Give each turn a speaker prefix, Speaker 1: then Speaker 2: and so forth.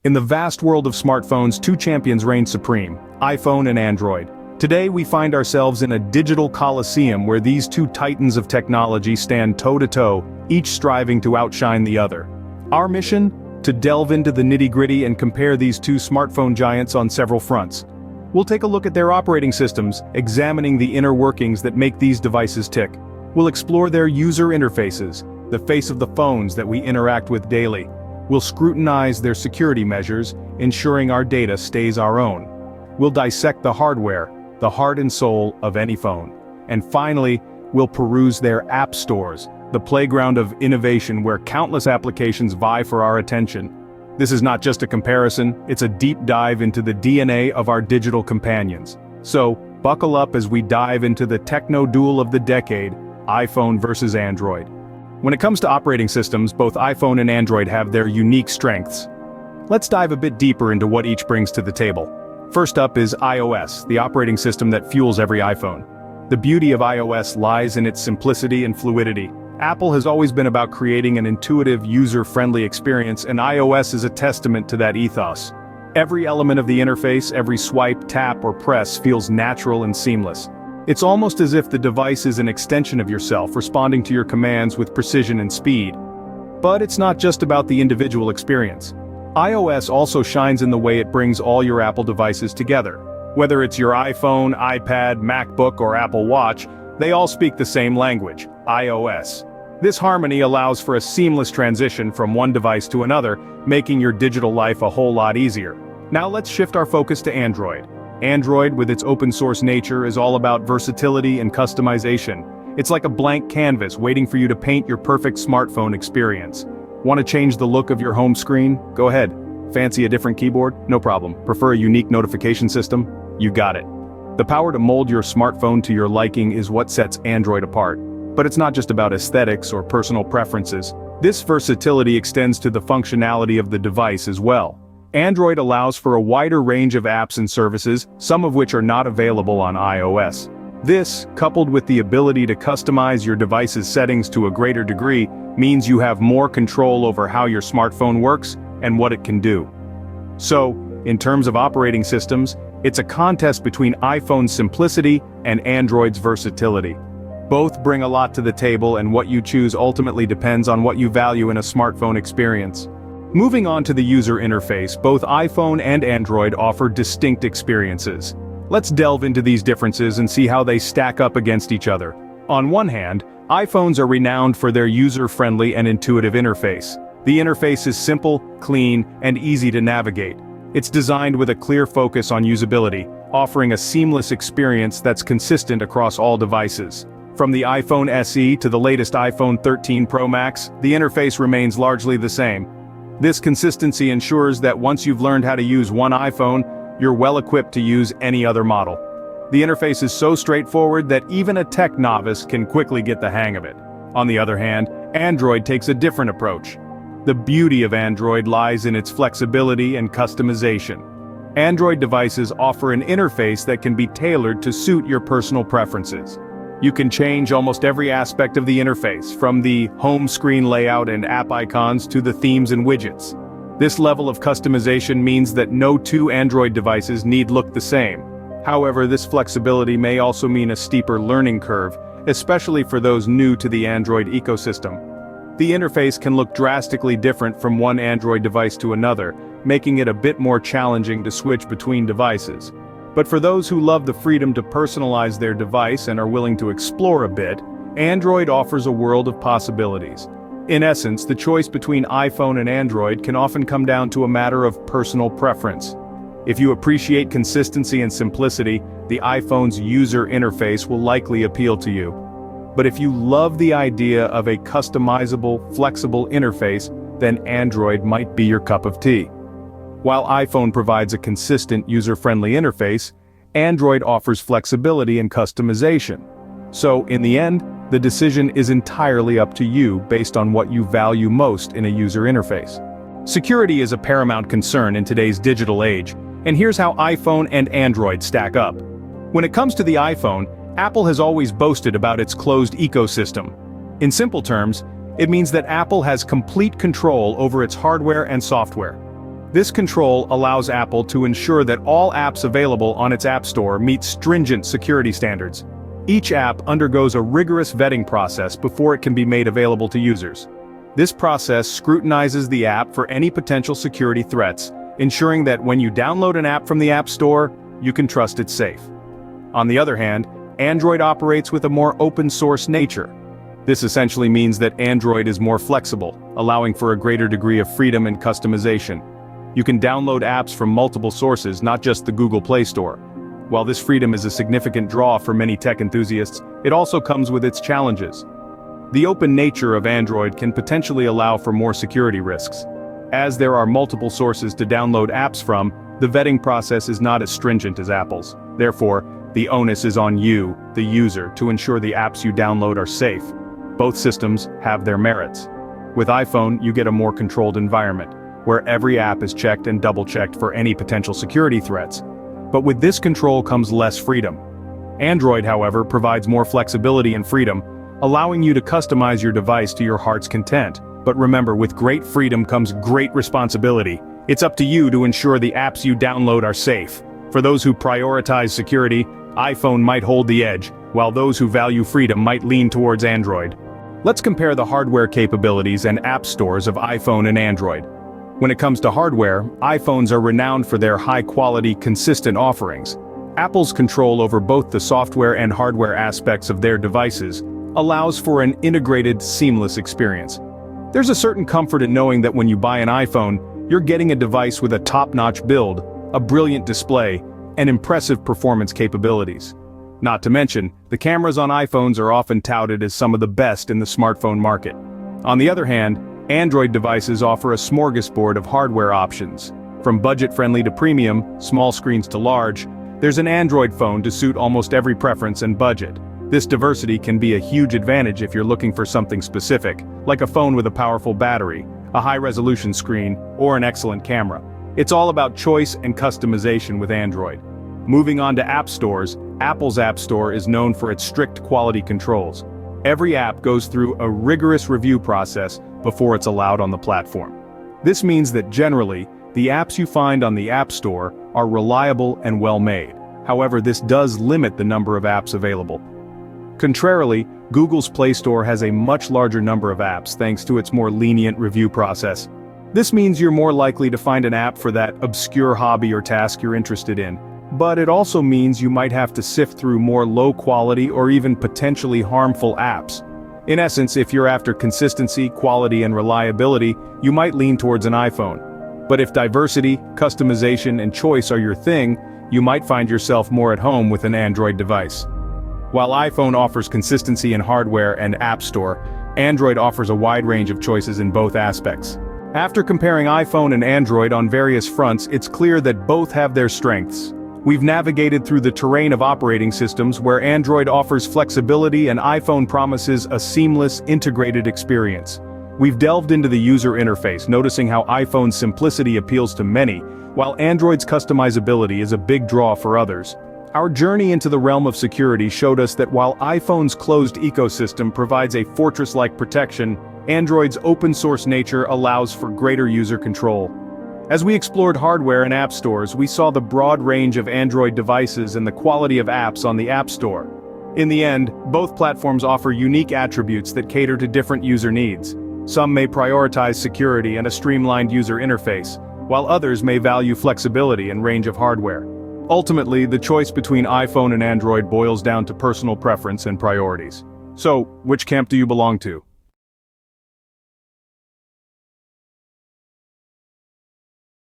Speaker 1: In the vast world of smartphones, two champions reign supreme: iPhone and Android. Today we find ourselves in a digital coliseum where these two titans of technology stand toe-to-toe, each striving to outshine the other. Our mission? To delve into the nitty-gritty and compare these two smartphone giants on several fronts. We'll take a look at their operating systems, examining the inner workings that make these devices tick. We'll explore their user interfaces, the face of the phones that we interact with daily. We'll scrutinize their security measures, ensuring our data stays our own. We'll dissect the hardware, the heart and soul of any phone. And finally, we'll peruse their app stores, the playground of innovation where countless applications vie for our attention. This is not just a comparison, it's a deep dive into the DNA of our digital companions. So, buckle up as we dive into the techno-duel of the decade, iPhone versus Android. When it comes to operating systems, both iPhone and Android have their unique strengths. Let's dive a bit deeper into what each brings to the table. First up is iOS, the operating system that fuels every iPhone. The beauty of iOS lies in its simplicity and fluidity. Apple has always been about creating an intuitive, user-friendly experience, and iOS is a testament to that ethos. Every element of the interface, every swipe, tap, or press feels natural and seamless. It's almost as if the device is an extension of yourself, responding to your commands with precision and speed. But it's not just about the individual experience. iOS also shines in the way it brings all your Apple devices together. Whether it's your iPhone, iPad, MacBook, or Apple Watch, they all speak the same language, iOS. This harmony allows for a seamless transition from one device to another, making your digital life a whole lot easier. Now let's shift our focus to Android. Android, with its open-source nature, is all about versatility and customization. It's like a blank canvas waiting for you to paint your perfect smartphone experience. Want to change the look of your home screen? Go ahead. Fancy a different keyboard? No problem. Prefer a unique notification system? You got it. The power to mold your smartphone to your liking is what sets Android apart. But it's not just about aesthetics or personal preferences. This versatility extends to the functionality of the device as well. Android allows for a wider range of apps and services, some of which are not available on iOS. This, coupled with the ability to customize your device's settings to a greater degree, means you have more control over how your smartphone works and what it can do. So, in terms of operating systems, it's a contest between iPhone's simplicity and Android's versatility. Both bring a lot to the table, and what you choose ultimately depends on what you value in a smartphone experience. Moving on to the user interface, both iPhone and Android offer distinct experiences. Let's delve into these differences and see how they stack up against each other. On one hand, iPhones are renowned for their user-friendly and intuitive interface. The interface is simple, clean, and easy to navigate. It's designed with a clear focus on usability, offering a seamless experience that's consistent across all devices. From the iPhone SE to the latest iPhone 13 Pro Max, the interface remains largely the same. This consistency ensures that once you've learned how to use one iPhone, you're well equipped to use any other model. The interface is so straightforward that even a tech novice can quickly get the hang of it. On the other hand, Android takes a different approach. The beauty of Android lies in its flexibility and customization. Android devices offer an interface that can be tailored to suit your personal preferences. You can change almost every aspect of the interface, from the home screen layout and app icons to the themes and widgets. This level of customization means that no two Android devices need look the same. However, this flexibility may also mean a steeper learning curve, especially for those new to the Android ecosystem. The interface can look drastically different from one Android device to another, making it a bit more challenging to switch between devices. But for those who love the freedom to personalize their device and are willing to explore a bit, Android offers a world of possibilities. In essence, the choice between iPhone and Android can often come down to a matter of personal preference. If you appreciate consistency and simplicity, the iPhone's user interface will likely appeal to you. But if you love the idea of a customizable, flexible interface, then Android might be your cup of tea. While iPhone provides a consistent, user-friendly interface, Android offers flexibility and customization. So, in the end, the decision is entirely up to you based on what you value most in a user interface. Security is a paramount concern in today's digital age, and here's how iPhone and Android stack up. When it comes to the iPhone, Apple has always boasted about its closed ecosystem. In simple terms, it means that Apple has complete control over its hardware and software. This control allows Apple to ensure that all apps available on its App Store meet stringent security standards. Each app undergoes a rigorous vetting process before it can be made available to users. This process scrutinizes the app for any potential security threats, ensuring that when you download an app from the App Store, you can trust it's safe. On the other hand, Android operates with a more open-source nature. This essentially means that Android is more flexible, allowing for a greater degree of freedom and customization. You can download apps from multiple sources, not just the Google Play Store. While this freedom is a significant draw for many tech enthusiasts, it also comes with its challenges. The open nature of Android can potentially allow for more security risks. As there are multiple sources to download apps from, the vetting process is not as stringent as Apple's. Therefore, the onus is on you, the user, to ensure the apps you download are safe. Both systems have their merits. With iPhone, you get a more controlled environment, where every app is checked and double-checked for any potential security threats. But with this control comes less freedom. Android, however, provides more flexibility and freedom, allowing you to customize your device to your heart's content. But remember, with great freedom comes great responsibility. It's up to you to ensure the apps you download are safe. For those who prioritize security, iPhone might hold the edge, while those who value freedom might lean towards Android. Let's compare the hardware capabilities and app stores of iPhone and Android. When it comes to hardware, iPhones are renowned for their high-quality, consistent offerings. Apple's control over both the software and hardware aspects of their devices allows for an integrated, seamless experience. There's a certain comfort in knowing that when you buy an iPhone, you're getting a device with a top-notch build, a brilliant display, and impressive performance capabilities. Not to mention, the cameras on iPhones are often touted as some of the best in the smartphone market. On the other hand, Android devices offer a smorgasbord of hardware options. From budget-friendly to premium, small screens to large, there's an Android phone to suit almost every preference and budget. This diversity can be a huge advantage if you're looking for something specific, like a phone with a powerful battery, a high-resolution screen, or an excellent camera. It's all about choice and customization with Android. Moving on to app stores, Apple's App Store is known for its strict quality controls. Every app goes through a rigorous review process before it's allowed on the platform. This means that generally, the apps you find on the App Store are reliable and well-made. However, this does limit the number of apps available. Contrarily, Google's Play Store has a much larger number of apps thanks to its more lenient review process. This means you're more likely to find an app for that obscure hobby or task you're interested in. But it also means you might have to sift through more low-quality or even potentially harmful apps. In essence, if you're after consistency, quality, and reliability, you might lean towards an iPhone. But if diversity, customization, and choice are your thing, you might find yourself more at home with an Android device. While iPhone offers consistency in hardware and App Store, Android offers a wide range of choices in both aspects. After comparing iPhone and Android on various fronts, it's clear that both have their strengths. We've navigated through the terrain of operating systems where Android offers flexibility and iPhone promises a seamless, integrated experience. We've delved into the user interface, noticing how iPhone's simplicity appeals to many, while Android's customizability is a big draw for others. Our journey into the realm of security showed us that while iPhone's closed ecosystem provides a fortress-like protection, Android's open-source nature allows for greater user control. As we explored hardware and app stores, we saw the broad range of Android devices and the quality of apps on the App Store. In the end, both platforms offer unique attributes that cater to different user needs. Some may prioritize security and a streamlined user interface, while others may value flexibility and range of hardware. Ultimately, the choice between iPhone and Android boils down to personal preference and priorities. So, which camp do you belong to?